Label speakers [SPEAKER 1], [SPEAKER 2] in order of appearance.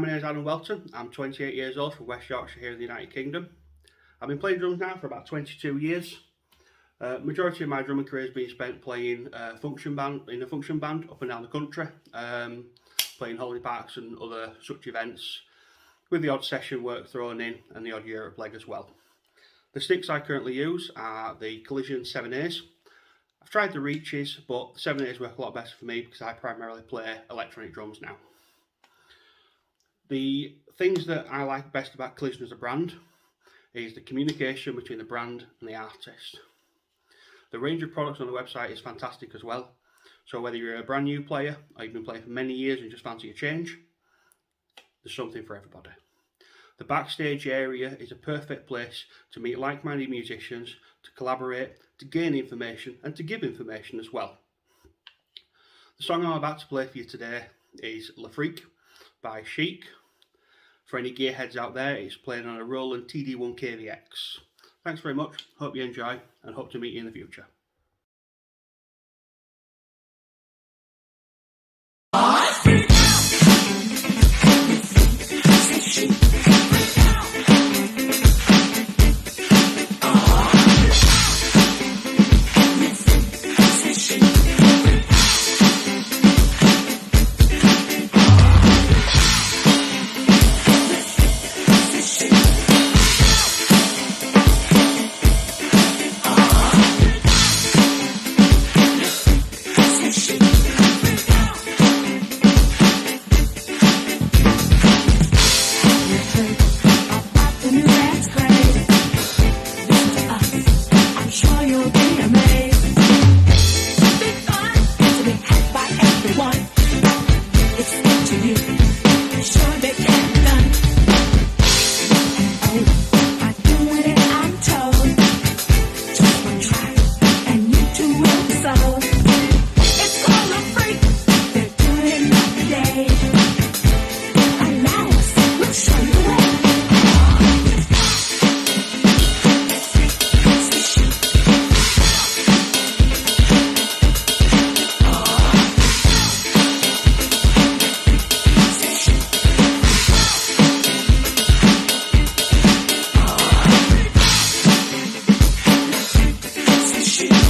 [SPEAKER 1] my name is Welton. I'm 28 years old from West Yorkshire here in the United Kingdom. I've been playing drums now for about 22 years. Majority of my drumming career has been spent playing in a function band up and down the country, playing holiday parks and other such events, with the odd session work thrown in and the odd Europe leg as well. The sticks I currently use are the Collision 7As. I've tried the Reaches, but the 7As work a lot better for me because I primarily play electronic drums now. The things that I like best about Collision as a brand is the communication between the brand and the artist. The range of products on the website is fantastic as well. So whether you're a brand new player or you've been playing for many years and just fancy a change, there's something for everybody. The backstage area is a perfect place to meet like-minded musicians, to collaborate, to gain information and to give information as well. The song I'm about to play for you today is Le Freak by Chic. For any gearheads out there, it's playing on a Roland TD1 KVX. Thanks very much, hope you enjoy and hope to meet you in the future.
[SPEAKER 2] She